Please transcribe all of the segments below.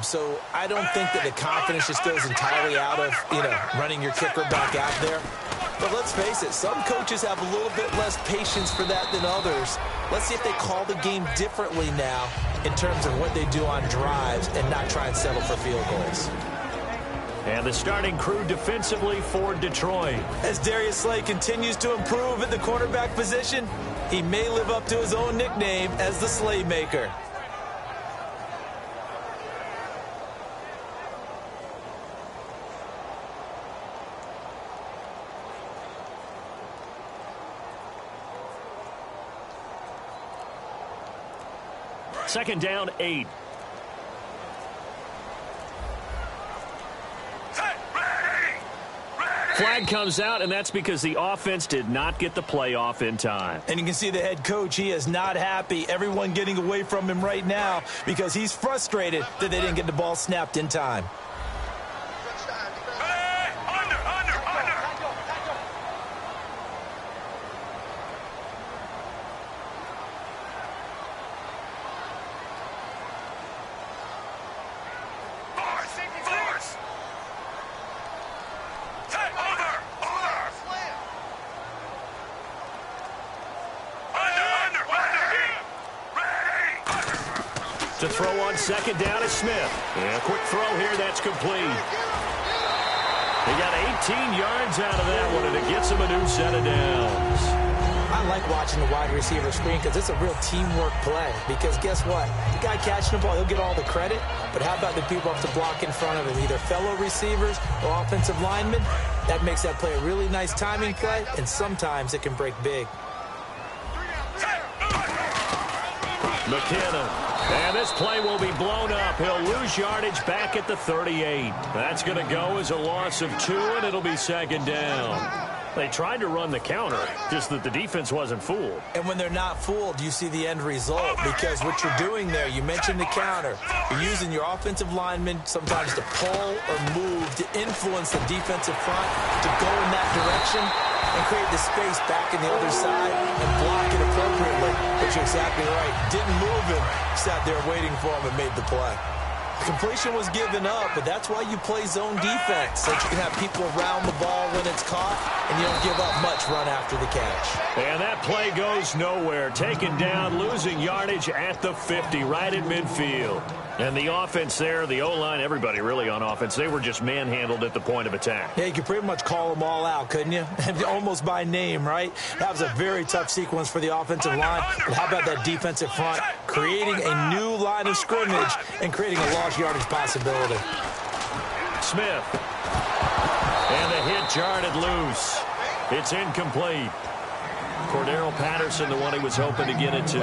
So I don't think that the confidence just goes entirely out of, running your kicker back out there. But let's face it, some coaches have a little bit less patience for that than others. Let's see if they call the game differently now in terms of what they do on drives and not try and settle for field goals. And the starting crew defensively for Detroit. As Darius Slay continues to improve at the quarterback position, he may live up to his own nickname as the Slaymaker. Second down, 8. Flag comes out, and that's because the offense did not get the play off in time. And you can see the head coach, he is not happy. Everyone getting away from him right now because he's frustrated that they didn't get the ball snapped in time. To throw on second down is Smith. Yeah, quick throw here, that's complete. He got 18 yards out of that one, and it gets him a new set of downs. I like watching the wide receiver screen because it's a real teamwork play. Because guess what? The guy catching the ball, he'll get all the credit. But how about the people up to block in front of him, either fellow receivers or offensive linemen? That makes that play a really nice timing play, and sometimes it can break big. McKinnon. And this play will be blown up. He'll lose yardage back at the 38. That's going to go as a loss of 2, and it'll be second down. They tried to run the counter, just that the defense wasn't fooled. And when they're not fooled, you see the end result. Because what you're doing there, you mentioned the counter. You're using your offensive linemen sometimes to pull or move to influence the defensive front to go in that direction and create the space back in the other side and block it appropriately. But you're exactly right. Didn't move him. Sat there waiting for him and made the play. Completion was given up, but that's why you play zone defense, so that you can have people around the ball when it's caught, and you don't give up much run after the catch. And that play goes nowhere. Taken down, losing yardage at the 50, right at midfield. And the offense there, the O-line, everybody really on offense, they were just manhandled at the point of attack. Yeah, you could pretty much call them all out, couldn't you? Almost by name, right? That was a very tough sequence for the offensive line. But how about that defensive front creating a new line of scrimmage and creating a lost yardage possibility? Smith. And the hit jarred loose. It's incomplete. Cordero Patterson, the one he was hoping to get it to.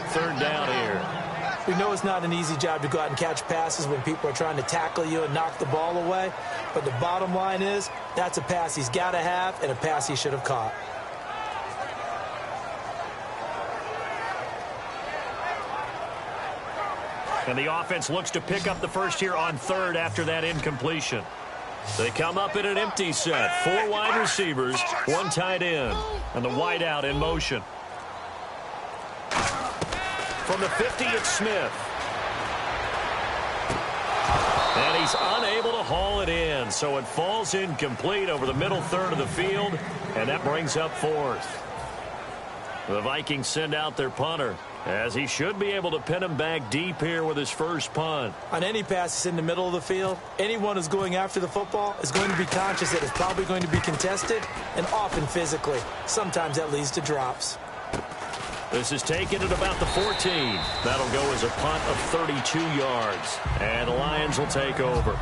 Third down here. We know it's not an easy job to go out and catch passes when people are trying to tackle you and knock the ball away. But the bottom line is, that's a pass he's got to have and a pass he should have caught. And the offense looks to pick up the first here on third after that incompletion. They come up in an empty set. 4 wide receivers, 1 tight end, and the wideout in motion. From the 50, it's Smith. And he's unable to haul it in, so it falls incomplete over the middle third of the field, and that brings up fourth. The Vikings send out their punter, as he should be able to pin him back deep here with his first punt. On any passes in the middle of the field, anyone who's going after the football is going to be conscious that it's probably going to be contested, and often physically. Sometimes that leads to drops. This is taken at about the 14. That'll go as a punt of 32 yards. And the Lions will take over.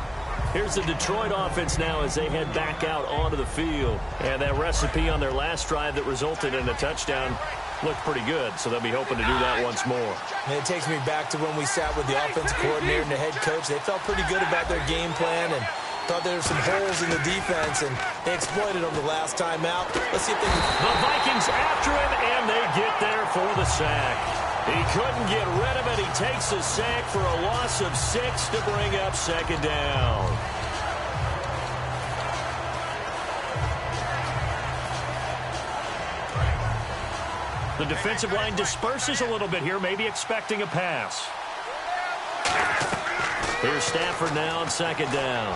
Here's the Detroit offense now as they head back out onto the field. And that recipe on their last drive that resulted in a touchdown looked pretty good, so they'll be hoping to do that once more. And it takes me back to when we sat with the offensive coordinator and the head coach. They felt pretty good about their game plan and thought there were some holes in the defense, and they exploited them the last time out. Let's see if they can... The Vikings after him, and they get there for the sack. He couldn't get rid of it. He takes a sack for a loss of 6 to bring up second down. The defensive line disperses a little bit here, maybe expecting a pass. Here's Stafford now on second down.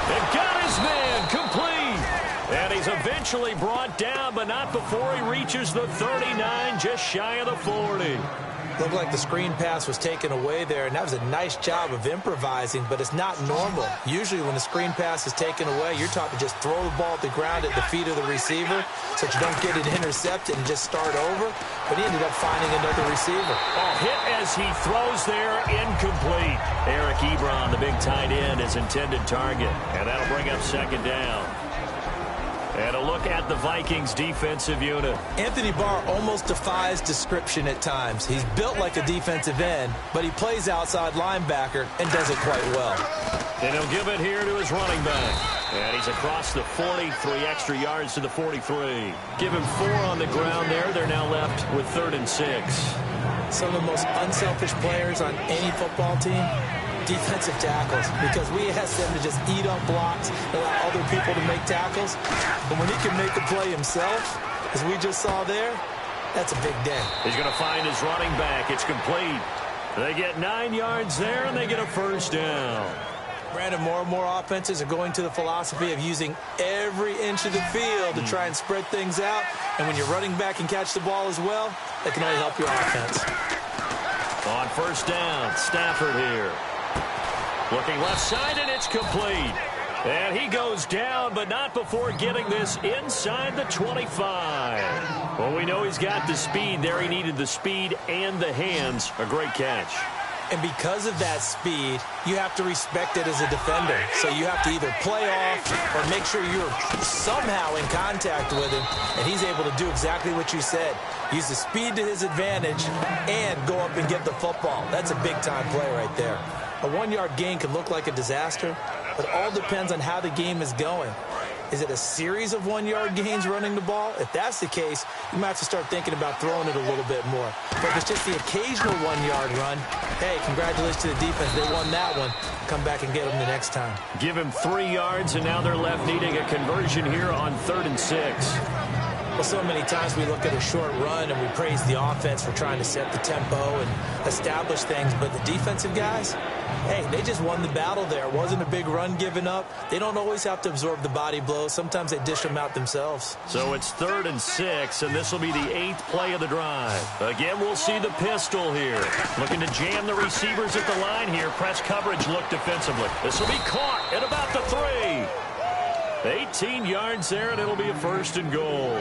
And got his man complete. And he's eventually brought down, but not before he reaches the 39, just shy of the 40. Looked like the screen pass was taken away there, and that was a nice job of improvising, but it's not normal. Usually when the screen pass is taken away, you're taught to just throw the ball at the ground at the feet of the receiver so that you don't get it intercepted and just start over, but he ended up finding another receiver. Oh, hit as he throws there, incomplete. Eric Ebron, the big tight end, his intended target, and that'll bring up second down. And a look at the Vikings defensive unit. Anthony Barr almost defies description at times. He's built like a defensive end, but he plays outside linebacker and does it quite well. And he'll give it here to his running back. And he's across the 40, 3 extra yards to the 43. Give him 4 on the ground there. They're now left with 3rd and 6. Some of the most unselfish players on any football team, defensive tackles, because we ask them to just eat up blocks and allow other people to make tackles. But when he can make a play himself, as we just saw there, that's a big day. He's going to find his running back. It's complete. They get 9 yards there, and they get a first down. Brandon, more and more offenses are going to the philosophy of using every inch of the field to try and spread things out. And when you're running back and catch the ball as well, that can only help your offense. On first down, Stafford here. Looking left side, and it's complete. And he goes down, but not before getting this inside the 25. Well, we know he's got the speed there. He needed the speed and the hands. A great catch. And because of that speed, you have to respect it as a defender. So you have to either play off or make sure you're somehow in contact with him, and he's able to do exactly what you said. Use the speed to his advantage and go up and get the football. That's a big-time play right there. A 1-yard gain can look like a disaster, but it all depends on how the game is going. Is it a series of 1-yard gains running the ball? If that's the case, you might have to start thinking about throwing it a little bit more. But if it's just the occasional 1-yard run, hey, congratulations to the defense. They won that one. Come back and get them the next time. Give him 3 yards, and now they're left needing a conversion here on 3rd and 6. Well, so many times we look at a short run and we praise the offense for trying to set the tempo and establish things, but the defensive guys, hey, they just won the battle there. It wasn't a big run given up. They don't always have to absorb the body blows. Sometimes they dish them out themselves. So it's 3rd and 6, and this will be the 8th play of the drive. Again, we'll see the pistol here. Looking to jam the receivers at the line here. Press coverage look defensively. This will be caught at about the 3. 18 yards there, and it'll be a 1st and goal.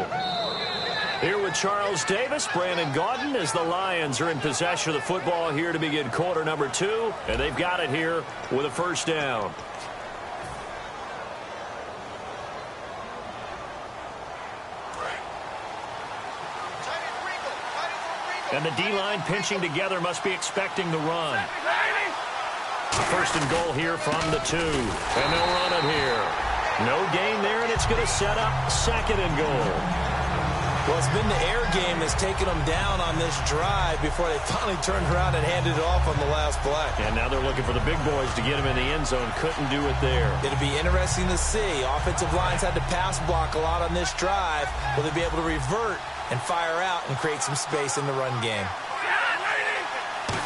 Here with Charles Davis, Brandon Gaudin, as the Lions are in possession of the football here to begin quarter number 2, and they've got it here with a 1st down. And the D-line pinching together must be expecting the run. 1st and goal here from the 2, and they'll run it here. No gain there, and it's going to set up 2nd and goal. Well, it's been the air game that's taken them down on this drive before they finally turned around and handed it off on the last play. And now they're looking for the big boys to get him in the end zone. Couldn't do it there. It'll be interesting to see. Offensive lines had to pass block a lot on this drive. Will they be able to revert and fire out and create some space in the run game?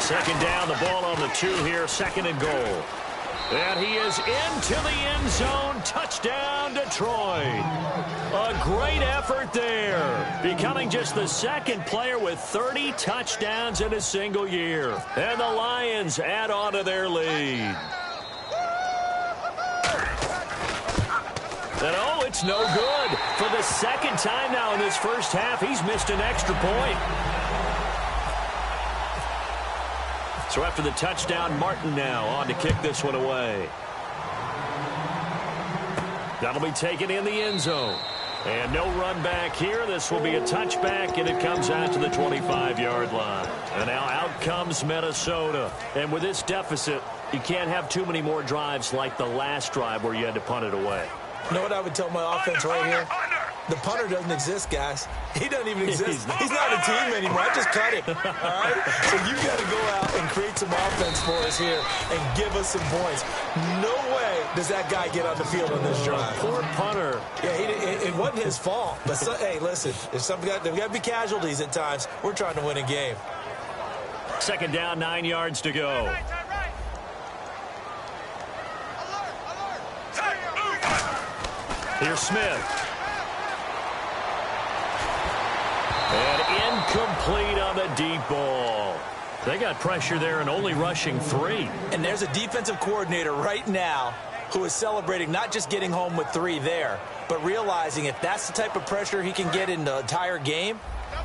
2nd down, the ball on the 2 here, 2nd and goal. And he is into the end zone. Touchdown, Detroit. A great effort there. Becoming just the 2nd player with 30 touchdowns in a single year. And the Lions add on to their lead. And oh, it's no good. For the 2nd time now in this first half, he's missed an extra point. So after the touchdown, Martin now on to kick this one away. That'll be taken in the end zone. And no run back here. This will be a touchback, and it comes out to the 25-yard line. And now out comes Minnesota. And with this deficit, you can't have too many more drives like the last drive where you had to punt it away. You know what I would tell my offense right here? The punter doesn't exist, guys. He doesn't even exist. He's not a team anymore. I just cut him. All right? So you got to go out and create some offense for us here and give us some points. No way does that guy get on the field on this drive. Poor punter. Yeah, it wasn't his fault. But, hey, listen, if there's got to be casualties at times. We're trying to win a game. 2nd down, 9 yards to go. Here's Smith. And incomplete on the deep ball. They got pressure there and only rushing 3. And there's a defensive coordinator right now who is celebrating not just getting home with 3 there, but realizing if that's the type of pressure he can get in the entire game,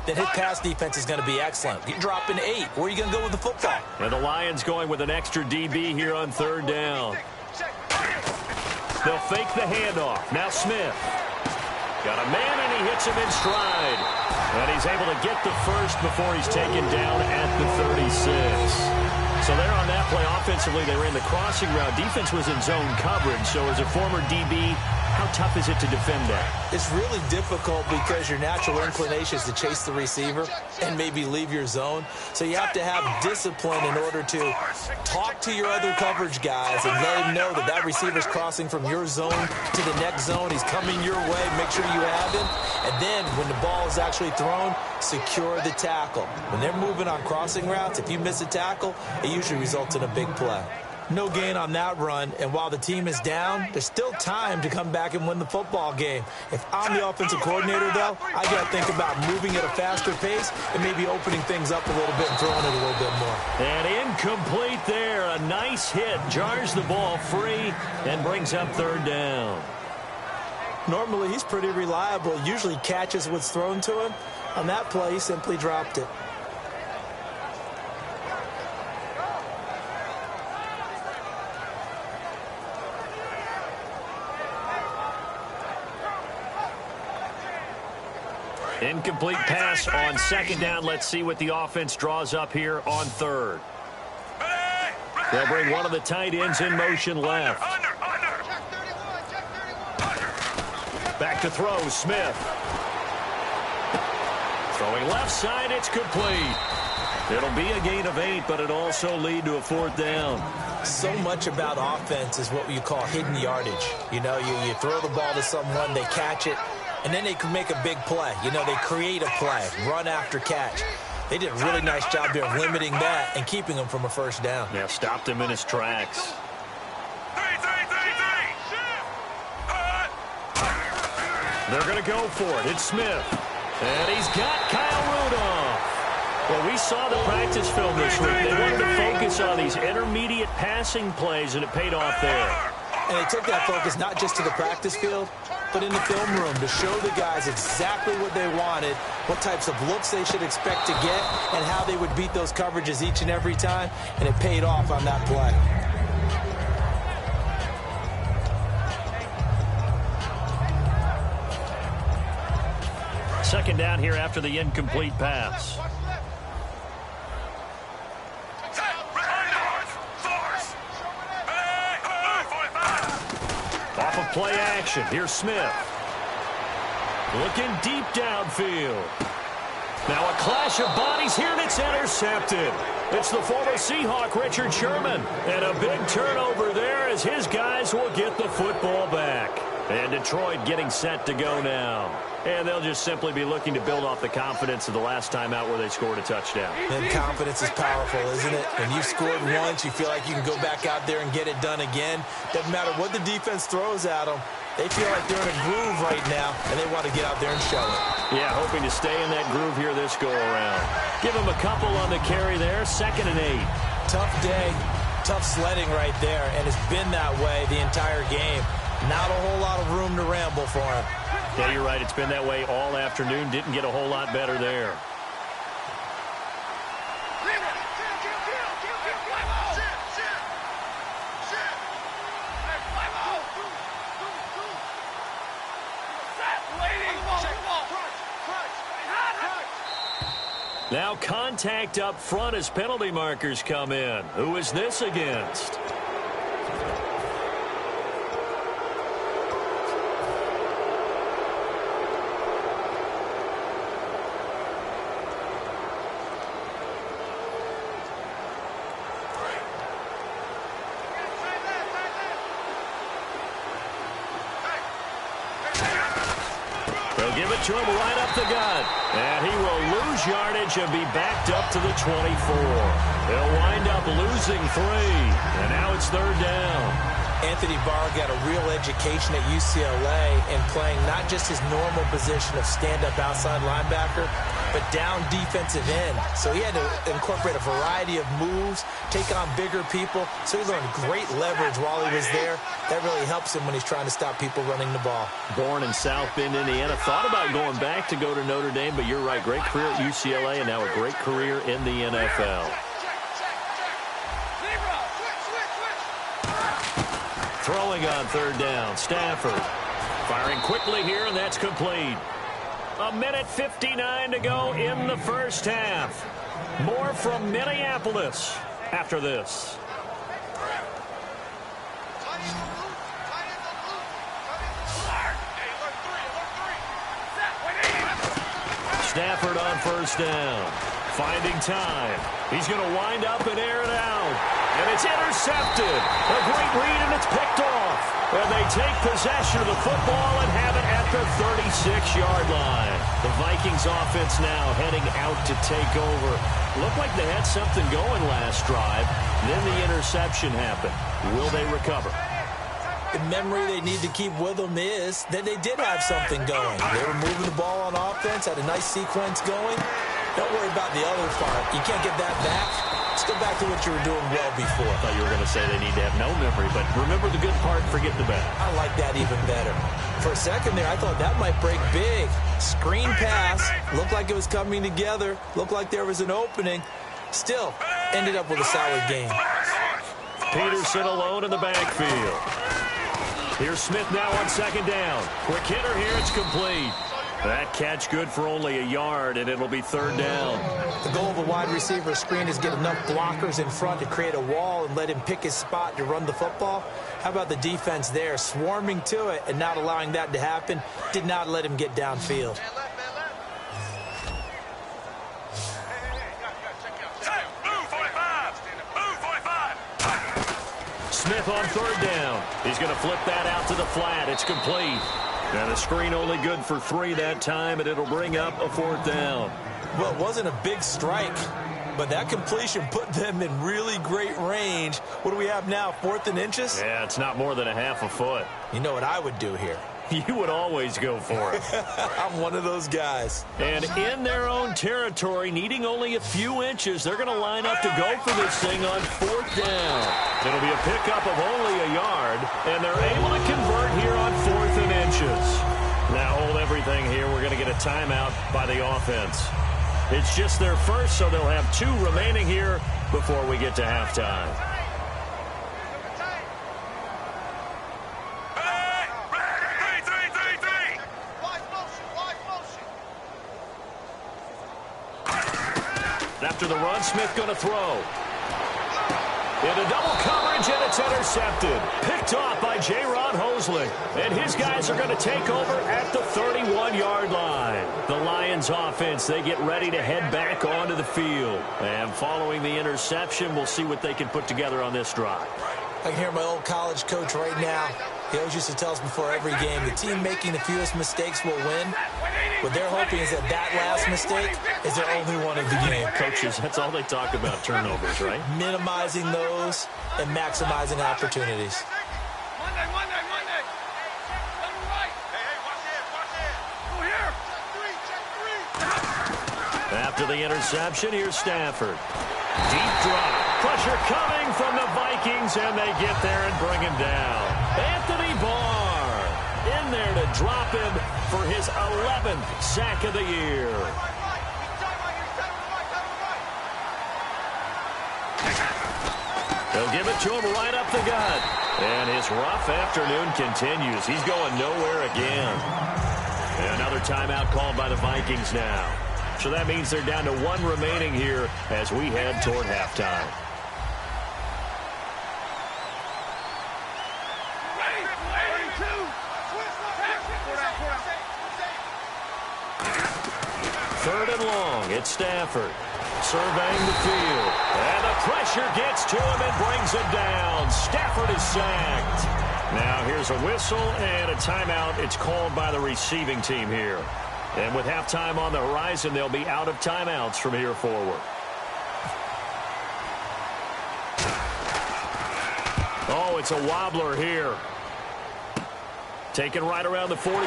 then his pass defense is going to be excellent. You're dropping 8. Where are you going to go with the football? And the Lions going with an extra DB here on 3rd down. They'll fake the handoff. Now Smith. Got a man, and he hits him in stride. And he's able to get the first before he's taken down at the 36. So there on that play, offensively, they ran the crossing route. Defense was in zone coverage. So as a former DB, how tough is it to defend that? It's really difficult because your natural inclination is to chase the receiver and maybe leave your zone. So you have to have discipline in order to talk to your other coverage guys and let them know that that receiver's crossing from your zone to the next zone. He's coming your way. Make sure you have him. And then when the ball is actually thrown, secure the tackle. When they're moving on crossing routes, if you miss a tackle, it usually results in a big play. No gain on that run, and while the team is down, there's still time to come back and win the football game. If I'm the offensive coordinator, though, I got to think about moving at a faster pace and maybe opening things up a little bit and throwing it a little bit more. And incomplete there. A nice hit. Jars the ball free and brings up 3rd down. Normally, he's pretty reliable. Usually catches what's thrown to him. On that play, he simply dropped it. Incomplete pass on 2nd down. Let's see what the offense draws up here on 3rd. They'll bring one of the tight ends in motion left. Back to throw, Smith. Throwing left side, it's complete. It'll be a gain of 8, but it'll also lead to a 4th down. So much about offense is what you call hidden yardage. You know, you throw the ball to someone, they catch it, and then they can make a big play. You know, they create a play, run after catch. They did a really nice job there of limiting that and keeping him from a 1st down. Yeah, stopped him in his tracks. They're going to go for it. It's Smith. And he's got Kyle Rudolph. Well, we saw the practice film this week. They wanted to focus on these intermediate passing plays, and it paid off there. And they took that focus not just to the practice field, but in the film room to show the guys exactly what they wanted, what types of looks they should expect to get, and how they would beat those coverages each and every time, and it paid off on that play. Second down here after the incomplete pass. Off of play action. Here's Smith. Looking deep downfield. Now a clash of bodies here, and it's intercepted. It's the former Seahawk, Richard Sherman. And a big turnover there as his guys will get the football back. And Detroit getting set to go now. And they'll just simply be looking to build off the confidence of the last time out where they scored a touchdown. And confidence is powerful, isn't it? When you've scored once, you feel like you can go back out there and get it done again. Doesn't matter what the defense throws at them. They feel like they're in a groove right now, and they want to get out there and show it. Yeah, hoping to stay in that groove here this go-around. Give them a couple on the carry there. 2nd and 8. Tough day, tough sledding right there, and it's been that way the entire game. Not a whole lot of room to ramble for him. Yeah, you're right. It's been that way all afternoon. Didn't get a whole lot better there. Now contact up front as penalty markers come in. Who is this against? Give it to him right up the gut. And he will lose yardage and be backed up to the 24. They'll wind up losing 3. And now it's 3rd down. Anthony Barr got a real education at UCLA in playing not just his normal position of stand-up outside linebacker, but down defensive end. So he had to incorporate a variety of moves, take on bigger people. So he learned great leverage while he was there. That really helps him when he's trying to stop people running the ball. Born in South Bend, Indiana. Thought about going back to go to Notre Dame, but you're right. Great career at UCLA and now a great career in the NFL. Throwing on third down, Stafford. Firing quickly here, and that's complete. 1:59 to go in the first half. More from Minneapolis after this. Stafford on first down. Finding time. He's going to wind up and air it out. And it's intercepted. A great read, and it's picked off. And they take possession of the football and have it at the 36-yard line. The Vikings offense now heading out to take over. Looked like they had something going last drive. Then the interception happened. Will they recover? The memory they need to keep with them is that they did have something going. They were moving the ball on offense, had a nice sequence going. Don't worry about the other part. You can't get that back. Let's go back to what you were doing well before. I thought you were going to say they need to have no memory, but remember the good part, forget the bad. I like that even better. For a second there, I thought that might break big. Screen pass. Looked like it was coming together. Looked like there was an opening. Still, ended up with a solid game. Peterson alone in the backfield. Here's Smith now on second down. Quick hitter here, it's complete. That catch good for only a yard, and it'll be third down. The goal of a wide receiver screen is get enough blockers in front to create a wall and let him pick his spot to run the football. How about the defense there, swarming to it and not allowing that to happen? Did not let him get downfield. Smith on third down. He's going to flip that out to the flat. It's complete. And the screen only good for 3 that time, and it'll bring up a fourth down. Well, it wasn't a big strike, but that completion put them in really great range. What do we have now, 4th and inches? Yeah, it's not more than a half a foot. You know what I would do here? You would always go for it. I'm one of those guys. And in their own territory, needing only a few inches, they're going to line up to go for this thing on 4th down. It'll be a pickup of only a yard, and they're able to convert here on 4th and inches. Now hold everything here. We're going to get a timeout by the offense. It's just their first, so they'll have 2 remaining here before we get to halftime. After the run, Smith going to throw. Into double coverage, and it's intercepted. Picked off by J-Ron Hosley. And his guys are going to take over at the 31-yard line. The Lions offense, they get ready to head back onto the field. And following the interception, we'll see what they can put together on this drive. I can hear my old college coach right now. He always used to tell us before every game, the team making the fewest mistakes will win. What they're hoping is that last mistake is their only one of the game. Coaches, that's all they talk about, turnovers, right? Minimizing those and maximizing opportunities. Monday. Right. Hey, watch it. Go here. Check 3. After the interception, here's Stafford. Deep drop. Pressure coming from the Vikings, and they get there and bring him down. Anthony Barr in there to drop him for his 11th sack of the year. They'll give it to him right up the gut. And his rough afternoon continues. He's going nowhere again. And another timeout called by the Vikings now. So that means they're down to 1 remaining here as we head toward halftime. Third and long, it's Stafford. Surveying the field. And the pressure gets to him and brings him down. Stafford is sacked. Now here's a whistle and a timeout. It's called by the receiving team here. And with halftime on the horizon, they'll be out of timeouts from here forward. Oh, it's a wobbler here. Taken right around the 44.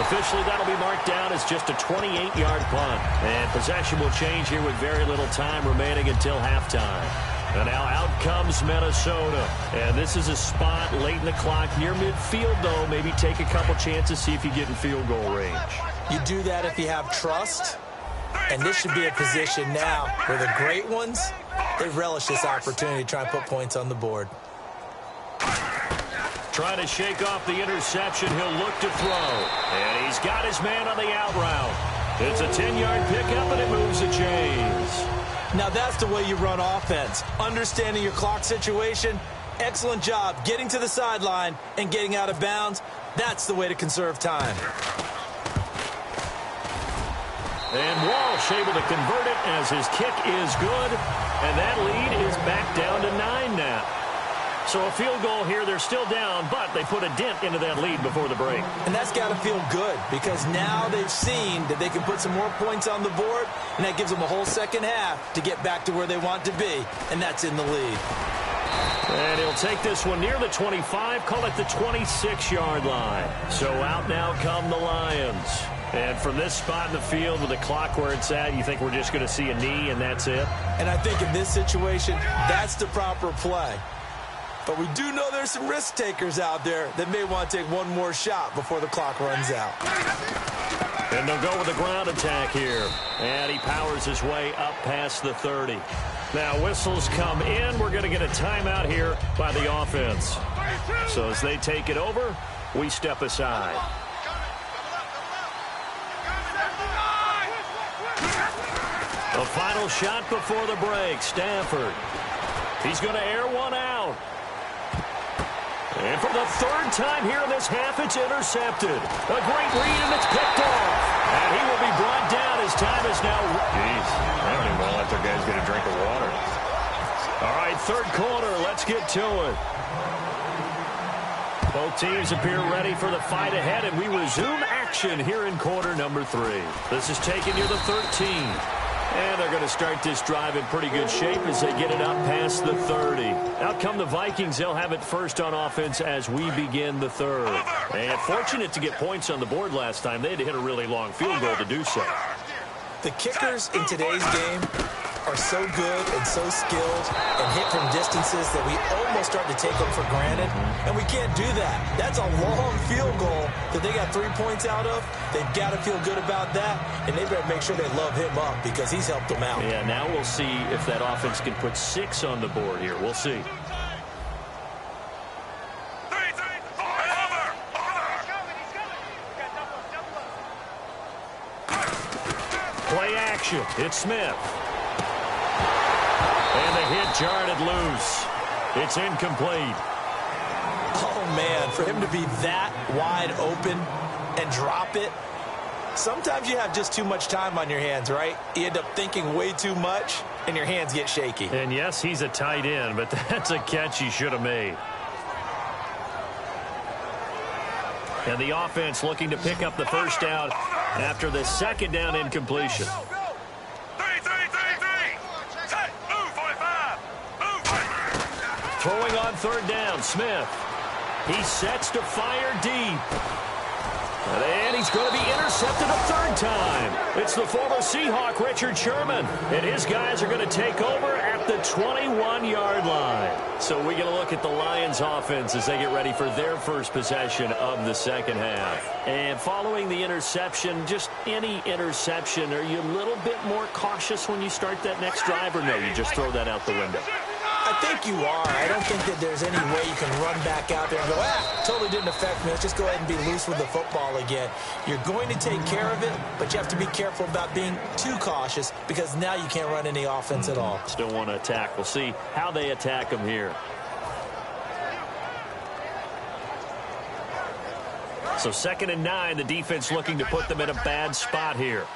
Officially, that'll be marked down as just a 28-yard punt. And possession will change here with very little time remaining until halftime. And now out comes Minnesota. And this is a spot late in the clock near midfield, though. Maybe take a couple chances, see if you get in field goal range. You do that if you have trust. And this should be a position now where the great ones, they relish this opportunity to try and put points on the board. Trying to shake off the interception. He'll look to throw. And he's got his man on the out route. It's a 10-yard pickup, and it moves the chains. Now that's the way you run offense. Understanding your clock situation. Excellent job getting to the sideline and getting out of bounds. That's the way to conserve time. And Walsh able to convert it as his kick is good. And that lead is back down to 9 now. So a field goal here, they're still down, but they put a dent into that lead before the break. And that's got to feel good because now they've seen that they can put some more points on the board, and that gives them a whole second half to get back to where they want to be, and that's in the lead. And he'll take this one near the 25, call it the 26-yard line. So out now come the Lions. And from this spot in the field with the clock where it's at, you think we're just going to see a knee and that's it? And I think in this situation, that's the proper play. But we do know there's some risk takers out there that may want to take one more shot before the clock runs out. And they'll go with the ground attack here. And he powers his way up past the 30. Now whistles come in. We're going to get a timeout here by the offense. So as they take it over, we step aside. The final shot before the break. Stafford. He's going to air one out. And for the third time here in this half, it's intercepted. A great read, and it's picked off. And he will be brought down. His time is now... Jeez, I don't even want to let their guys get a drink of water. All right, third quarter. Let's get to it. Both teams appear ready for the fight ahead, and we resume action here in quarter number 3. This is taken near the 13. And they're going to start this drive in pretty good shape as they get it up past the 30. Out come the Vikings. They'll have it first on offense as we begin the third. And fortunate to get points on the board last time. They had to hit a really long field goal to do so. The kickers in today's game are so good and so skilled and hit from distances that we almost start to take them for granted, and we can't do that. That's a long field goal that they got 3 points out of. They've got to feel good about that, and they better make sure they love him up because he's helped them out. Yeah, now we'll see if that offense can put 6 on the board here. We'll see. Play action. It's Smith. And the hit jarred it loose. It's incomplete. Oh, man, for him to be that wide open and drop it, sometimes you have just too much time on your hands, right? You end up thinking way too much, and your hands get shaky. And, yes, he's a tight end, but that's a catch he should have made. And the offense looking to pick up the first down after the second down incompletion. Throwing on third down, Smith. He sets to fire deep. And he's going to be intercepted a third time. It's the former Seahawk, Richard Sherman. And his guys are going to take over at the 21-yard line. So we're going to look at the Lions offense as they get ready for their first possession of the second half. And following the interception, just any interception, are you a little bit more cautious when you start that next drive, or no, you just throw that out the window? I think you are. I don't think that there's any way you can run back out there and go, totally didn't affect me. Let's just go ahead and be loose with the football again. You're going to take care of it, but you have to be careful about being too cautious because now you can't run any offense at all. Still want to attack. We'll see how they attack them here. So 2nd and 9, the defense looking to put them in a bad spot here.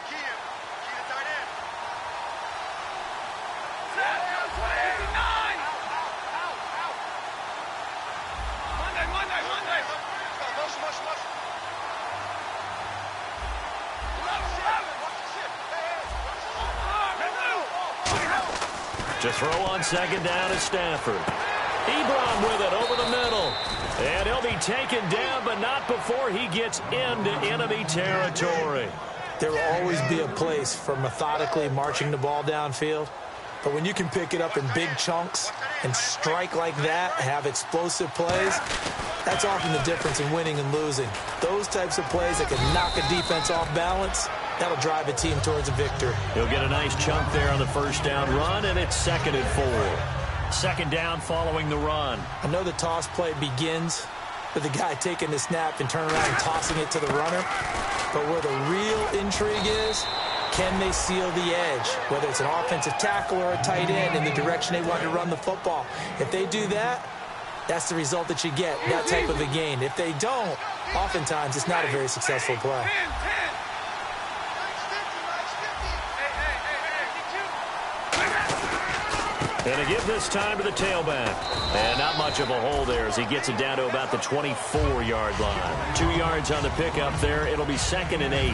To throw on second down is Stafford. Ebron with it over the middle. And he'll be taken down, but not before he gets into enemy territory. There will always be a place for methodically marching the ball downfield. But when you can pick it up in big chunks and strike like that, have explosive plays, that's often the difference in winning and losing. Those types of plays that can knock a defense off balance, that'll drive a team towards a victory. He'll get a nice chunk there on the first down run, and it's 2nd and 4. Second down following the run. I know the toss play begins with the guy taking the snap and turning around and tossing it to the runner. But where the real intrigue is, can they seal the edge, whether it's an offensive tackle or a tight end in the direction they want to run the football? If they do that, that's the result that you get, that type of a gain. If they don't, oftentimes it's not a very successful play. And a give this time to the tailback. And not much of a hole there as he gets it down to about the 24-yard line. 2 yards on the pickup there. It'll be 2nd and 8.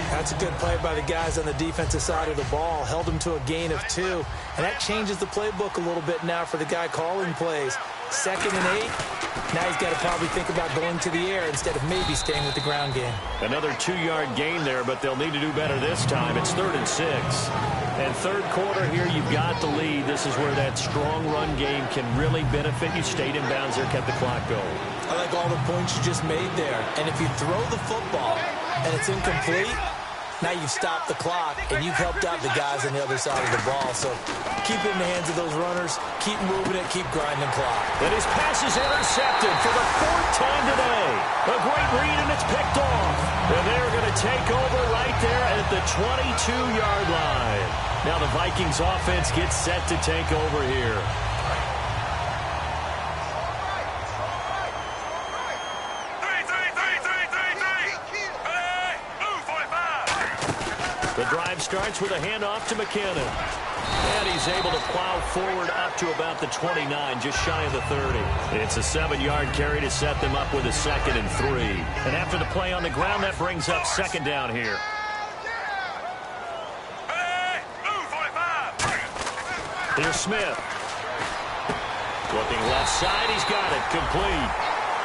That's a good play by the guys on the defensive side of the ball. Held them to a gain of 2. And that changes the playbook a little bit now for the guy calling plays. 2nd and 8. Now he's got to probably think about going to the air instead of maybe staying with the ground game. Another 2-yard gain there, but they'll need to do better this time. It's 3rd and 6. And third quarter here, you've got the lead. This is where that strong run game can really benefit you. Stayed in bounds there, kept the clock going. I like all the points you just made there. And if you throw the football and it's incomplete, now you've stopped the clock and you've helped out the guys on the other side of the ball. So keep it in the hands of those runners. Keep moving it. Keep grinding clock. And his pass is intercepted for the 4th time today. A great read, and it's picked off. And they're going to take over right there at the 22-yard line. Now the Vikings offense gets set to take over here. The drive starts with a handoff to McKinnon. And he's able to plow forward up to about the 29, just shy of the 30. It's a 7-yard carry to set them up with a 2nd and 3. And after the play on the ground, that brings up 2nd down here. Here's Smith. Looking left side, he's got it, complete.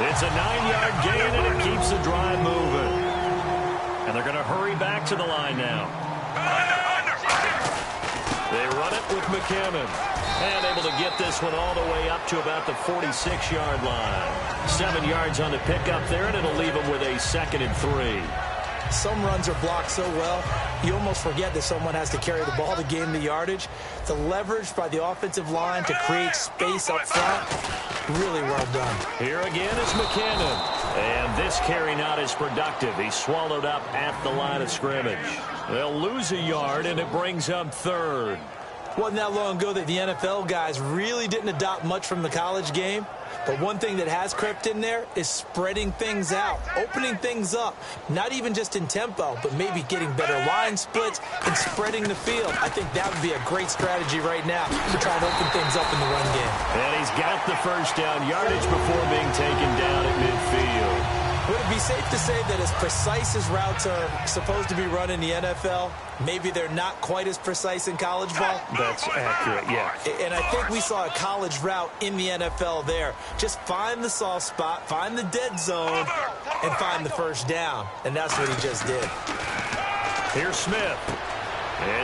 It's a 9-yard gain, and it keeps the drive moving. And they're going to hurry back to the line now. They run it with McKinnon. And able to get this one all the way up to about the 46-yard line. 7 yards on the pickup there, and it'll leave them with a 2nd and 3. Some runs are blocked so well, you almost forget that someone has to carry the ball to gain the yardage. The leverage by the offensive line to create space up front, really well done. Here again is McKinnon. And this carry not as productive. He's swallowed up at the line of scrimmage. They'll lose a yard, and it brings up 3rd. Wasn't that long ago that the NFL guys really didn't adopt much from the college game. But one thing that has crept in there is spreading things out, opening things up, not even just in tempo, but maybe getting better line splits and spreading the field. I think that would be a great strategy right now to try and open things up in the run game. And he's got the first down yardage before being taken down at midfield. Would it be safe to say that as precise as routes are supposed to be run in the NFL, maybe they're not quite as precise in college ball? That's accurate, yeah. And I think we saw a college route in the NFL there. Just find the soft spot, find the dead zone, and find the first down. And that's what he just did. Here's Smith.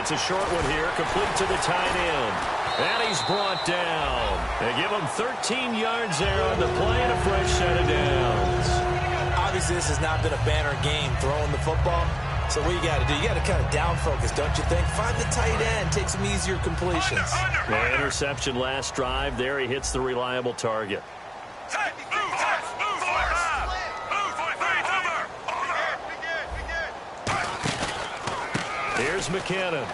It's a short one here, complete to the tight end. And he's brought down. They give him 13 yards there on the play and a fresh set of downs. Obviously, this has not been a banner game throwing the football. So what you got to do, you got to kind of down focus, don't you think? Find the tight end, take some easier completions. The interception last drive there. He hits the reliable target. Here's McKinnon.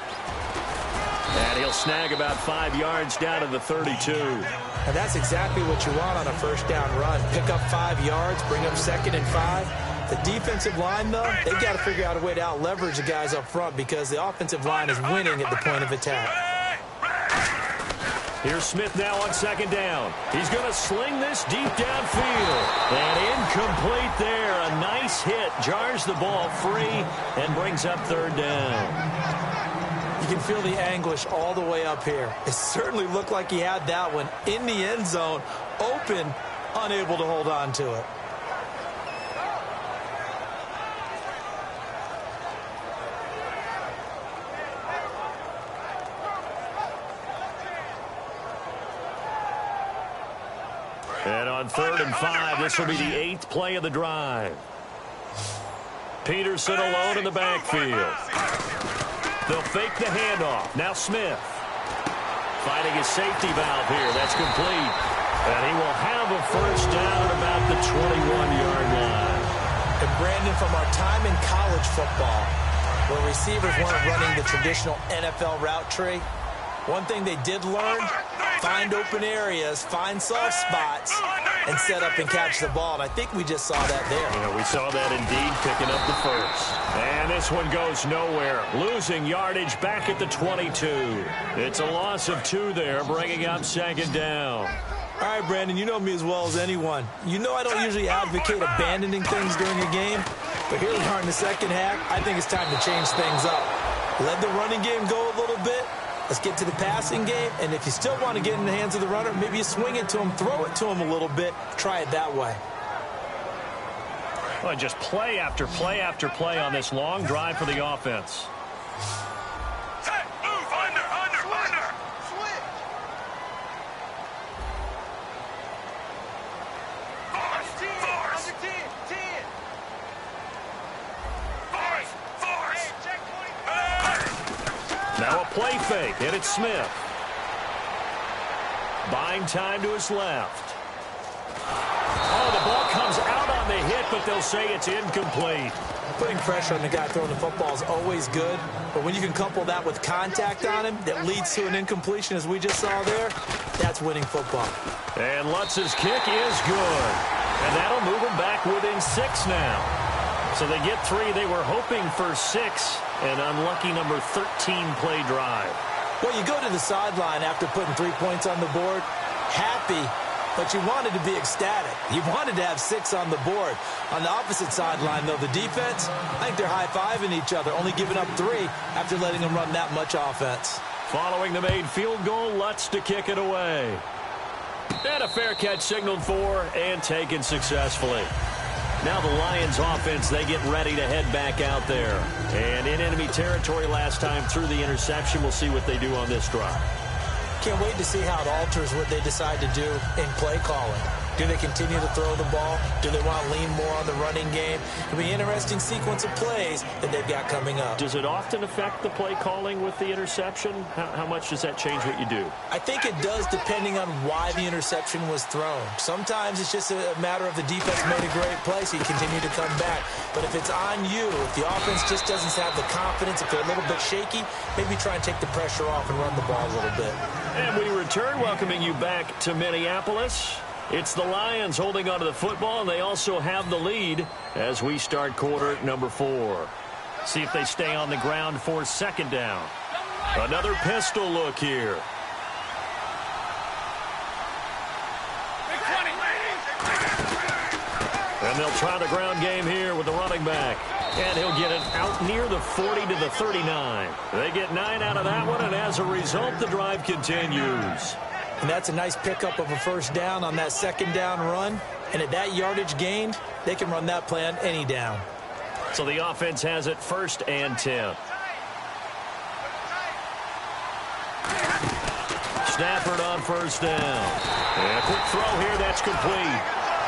And he'll snag about 5 yards down to the 32. And that's exactly what you want on a first down run. Pick up 5 yards, bring up 2nd and 5. The defensive line, though, they've got to figure out a way to out-leverage the guys up front because the offensive line is winning at the point of attack. Here's Smith now on 2nd down. He's going to sling this deep downfield. And incomplete there. A nice hit. Jars the ball free and brings up 3rd down. You can feel the anguish all the way up here. It certainly looked like he had that one in the end zone, open, unable to hold on to it. And on 3rd and 5, this will be the 8th play of the drive. Peterson alone in the backfield. They'll fake the handoff. Now Smith. Finding his safety valve here. That's complete. And he will have a first down at about the 21-yard line. And Brandon, from our time in college football, where receivers weren't running the traditional NFL route tree, one thing they did learn, find open areas, find soft spots, and set up and catch the ball. And I think we just saw that there. Yeah, we saw that indeed, picking up the first. And this one goes nowhere. Losing yardage back at the 22. It's a loss of 2 there, bringing up 2nd down. All right, Brandon, you know me as well as anyone. You know I don't usually advocate abandoning things during a game, but here we are in the second half. I think it's time to change things up. Let the running game go a little bit. Let's get to the passing game, and if you still want to get in the hands of the runner, maybe you swing it to him, throw it to him a little bit, try it that way. Well, just play after play after play on this long drive for the offense. Hey, move, under. Switch. Force. Under 10. Force. Check 20. Now a play fake, and it's Smith. Buying time to his left. Oh, the ball comes out on the hit, but they'll say it's incomplete. Putting pressure on the guy throwing the football is always good, but when you can couple that with contact on him that leads to an incompletion, as we just saw there, that's winning football. And Lutz's kick is good. And that'll move them back within 6 now. So they get 3. They were hoping for 6. An unlucky number 13 play drive. Well, you go to the sideline after putting 3 points on the board, happy, but you wanted to be ecstatic. You wanted to have 6 on the board. On the opposite sideline, though, the defense, I think they're high-fiving each other, only giving up 3 after letting them run that much offense. Following the made field goal, Lutz to kick it away. And a fair catch signaled for and taken successfully. Now the Lions offense, they get ready to head back out there. And in enemy territory last time through the interception. We'll see what they do on this drive. Can't wait to see how it alters what they decide to do in play calling. Do they continue to throw the ball? Do they want to lean more on the running game? It'll be an interesting sequence of plays that they've got coming up. Does it often affect the play calling with the interception? How much does that change what you do? I think it does, depending on why the interception was thrown. Sometimes it's just a matter of the defense made a great play, so you continue to come back. But if it's on you, if the offense just doesn't have the confidence, if they're a little bit shaky, maybe try and take the pressure off and run the ball a little bit. And we return, welcoming you back to Minneapolis. It's the Lions holding onto the football, and they also have the lead as we start quarter number 4. See if they stay on the ground for 2nd down. Another pistol look here. And they'll try the ground game here with the running back. And he'll get it out near the 40 to the 39. They get 9 out of that one, and as a result, the drive continues. And that's a nice pickup of a first down on that 2nd down run. And at that yardage gained, they can run that play on any down. So the offense has it 1st and 10. Stafford on 1st down. And a quick throw here, that's complete.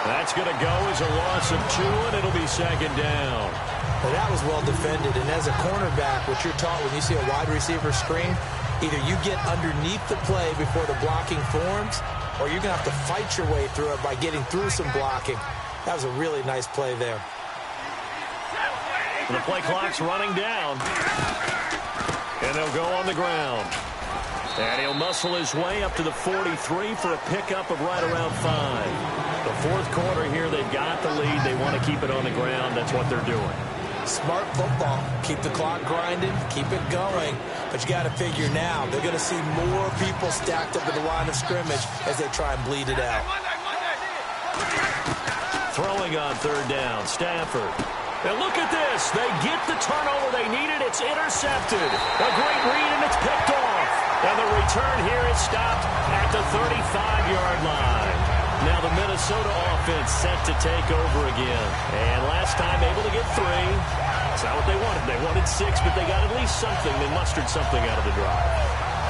That's going to go as a loss of 2, and it'll be 2nd down. Well, that was well defended. And as a cornerback, what you're taught when you see a wide receiver screen, either you get underneath the play before the blocking forms, or you're going to have to fight your way through it by getting through some blocking. That was a really nice play there. The play clock's running down. And they'll go on the ground. And he'll muscle his way up to the 43 for a pickup of right around 5. The 4th quarter here, they've got the lead. They want to keep it on the ground. That's what they're doing. Smart football. Keep the clock grinding. Keep it going. But you got to figure now, they're going to see more people stacked up at the line of scrimmage as they try and bleed it out. Throwing on 3rd down, Stafford. And look at this. They get the turnover they needed. It's intercepted. A great read, and it's picked off. And the return here is stopped at the 35-yard line. Now the Minnesota offense set to take over again. And last time able to get 3. That's not what they wanted. They wanted 6, but they got at least something. They mustered something out of the drive.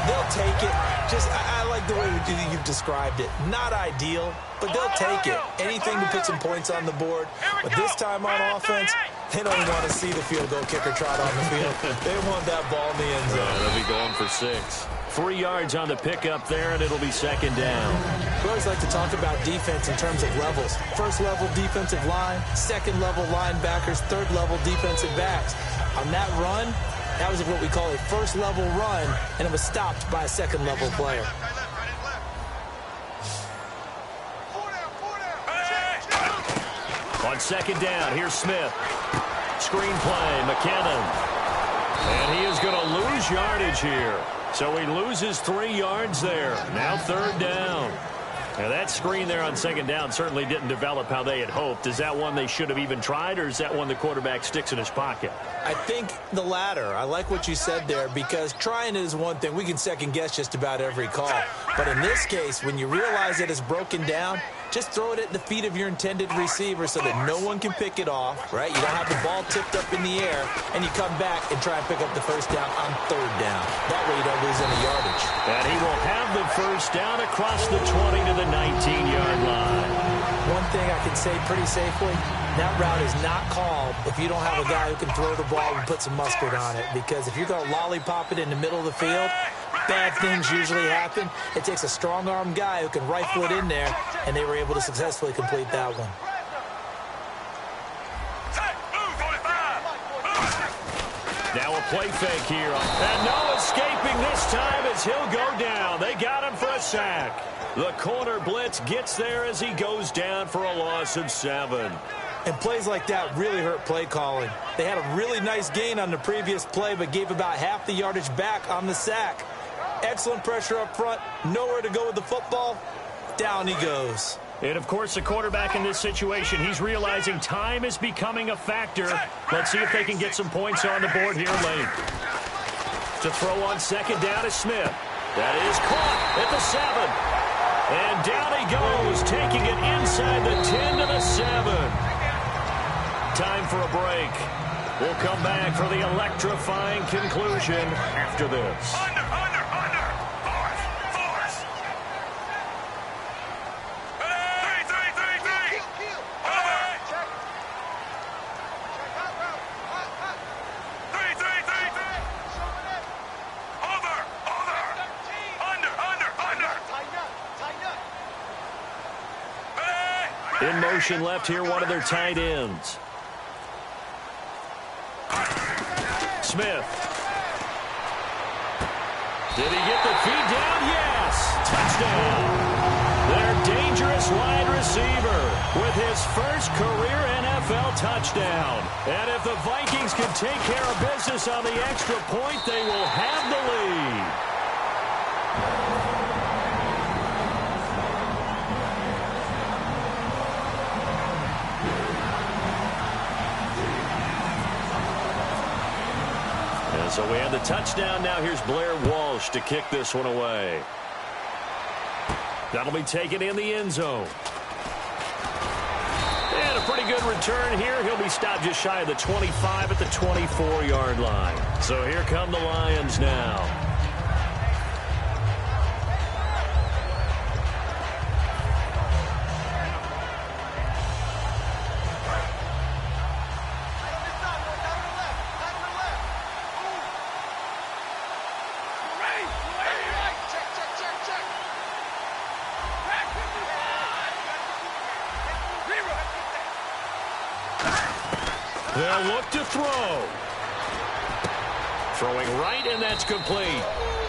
They'll take it. I like the way you've described it. Not ideal, but they'll take it. Anything to put some points on the board. But this time on offense, they don't want to see the field goal kicker trot on the field. They want that ball in the end zone. They'll be going for 6. 3 yards on the pickup there, and it'll be second down. We always like to talk about defense in terms of levels. First level defensive line, second level linebackers, third level defensive backs. On that run, that was what we call a first level run, and it was stopped by a second level player. On second down, here's Smith. Screen play, McKinnon. And he is going to lose yardage here. So he loses 3 yards there. Now third down. Now that screen there on second down certainly didn't develop how they had hoped. Is that one they should have even tried, or is that one the quarterback sticks in his pocket? I think the latter. I like what you said there, because trying is one thing. We can second guess just about every call. But in this case, when you realize that it's broken down, just throw it at the feet of your intended receiver so that no one can pick it off, right? You don't have the ball tipped up in the air, and you come back and try and pick up the first down on third down. That way you don't lose any yardage. And he will have the first down across the 20 to the 19-yard line. One thing I can say pretty safely, that route is not called if you don't have a guy who can throw the ball and put some mustard on it. Because if you're going to lollipop it in the middle of the field, bad things usually happen. It takes a strong-arm guy who can rifle it in there, and they were able to successfully complete that one. Now a play fake here. And no escaping this time as he'll go down. They got him for a sack. The corner blitz gets there as he goes down for a loss of 7. And plays like that really hurt play calling. They had a really nice gain on the previous play, but gave about half the yardage back on the sack. Excellent pressure up front. Nowhere to go with the football. Down he goes. And, of course, the quarterback in this situation, he's realizing time is becoming a factor. Let's see if they can get some points on the board here late. To throw on second down is Smith. That is caught at the 7. And down he goes, taking it inside the 10 to the 7. Time for a break. We'll come back for the electrifying conclusion after this. Under. Force. 3. Over. 3. Over. Under. In motion left here, one of their tight ends. Smith. Did he get the feed down? Yes. Touchdown. Their dangerous wide receiver with his first career NFL touchdown. And if the Vikings can take care of business on the extra point, they will have the lead. So we have the touchdown. Now here's Blair Walsh to kick this one away. That'll be taken in the end zone. And a pretty good return here. He'll be stopped just shy of the 25 at the 24-yard line. So here come the Lions now. They'll look to throw. Throwing right, and that's complete.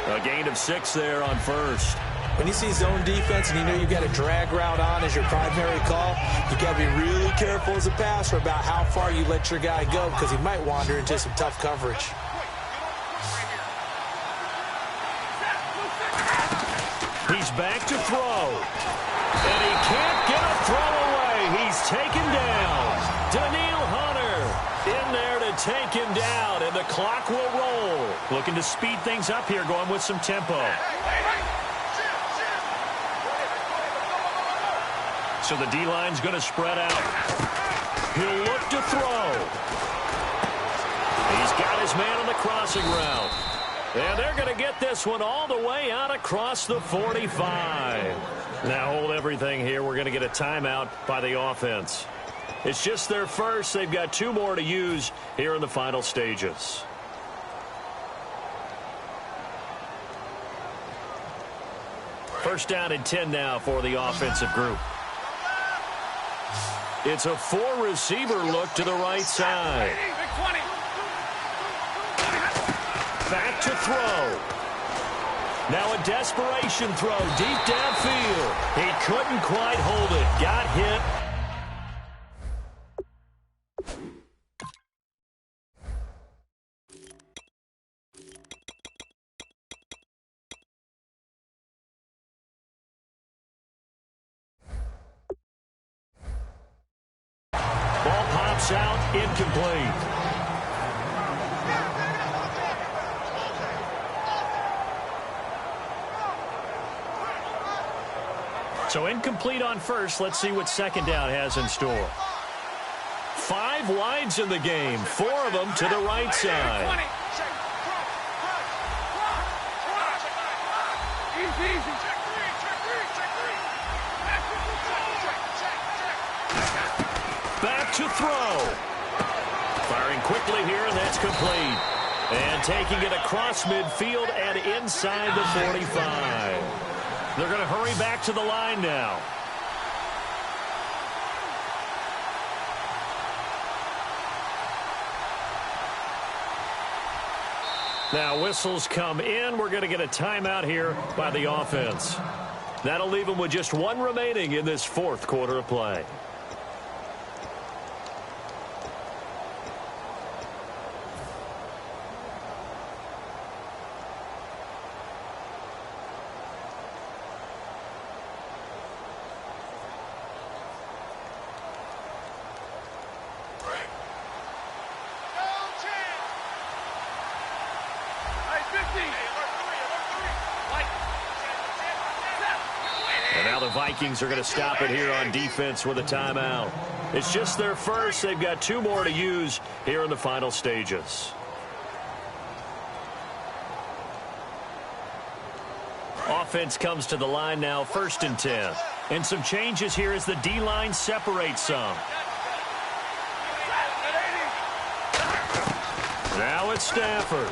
A gain of 6 there on first. When you see zone defense and you know you've got a drag route on as your primary call, you got to be really careful as a passer about how far you let your guy go, because he might wander into some tough coverage. He's back to throw. And he can't get a throw away. He's taken down. Daniil Hunter take him down, and the clock will roll. Looking to speed things up here, going with some tempo. So the D-line's going to spread out. He'll look to throw. He's got his man on the crossing route. And they're going to get this one all the way out across the 45. Now hold everything here. We're going to get a timeout by the offense. It's just their first. They've got 2 more to use here in the final stages. First down and 10 now for the offensive group. It's a 4-receiver look to the right side. Back to throw. Now a desperation throw deep downfield. He couldn't quite hold it. Got hit. Ball pops out, incomplete. So incomplete on first. Let's see what second down has in store. 5 wides in the game, 4 of them to the right side. Back to throw. Firing quickly here, and that's complete. And taking it across midfield and inside the 45. They're going to hurry back to the line now. Now whistles come in. We're going to get a timeout here by the offense. That'll leave them with just 1 remaining in this 4th quarter of play. And now the Vikings are going to stop it here on defense with a timeout. It's just their first. They've got 2 more to use here in the final stages. Offense comes to the line now, 1st and 10. And some changes here as the D-line separates some. Now it's Stafford.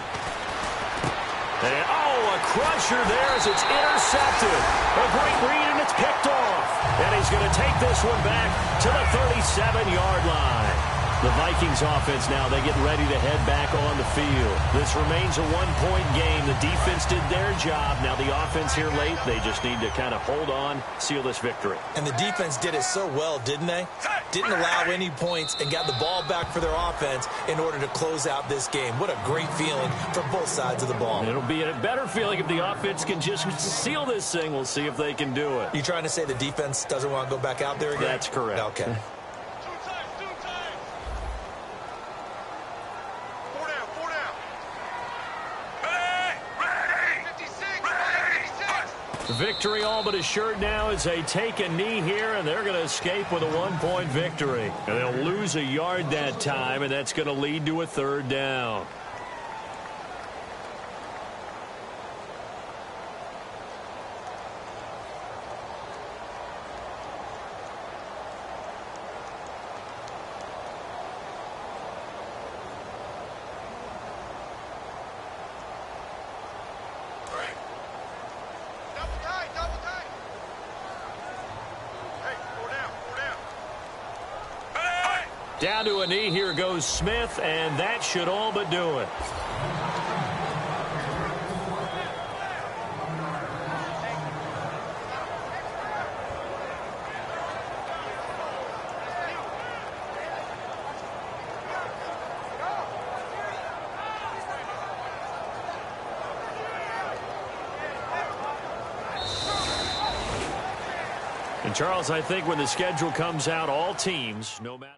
And, a crusher there as it's intercepted. A great read, and it's picked off. And he's going to take this one back to the 37-yard line. The Vikings offense now, they get ready to head back on the field. This remains a 1-point game. The defense did their job. Now the offense here late, they just need to kind of hold on, seal this victory. And the defense did it so well, didn't they? Didn't allow any points and got the ball back for their offense in order to close out this game. What a great feeling for both sides of the ball. It'll be a better feeling if the offense can just seal this thing. We'll see if they can do it. You trying to say the defense doesn't want to go back out there again? That's correct. Okay. Victory all but assured now as they take a knee here, and they're going to escape with a 1-point victory. And they'll lose a yard that time, and that's going to lead to a 3rd down. Down to a knee, here goes Smith, and that should all but do it. And Charles, I think when the schedule comes out, all teams, no matter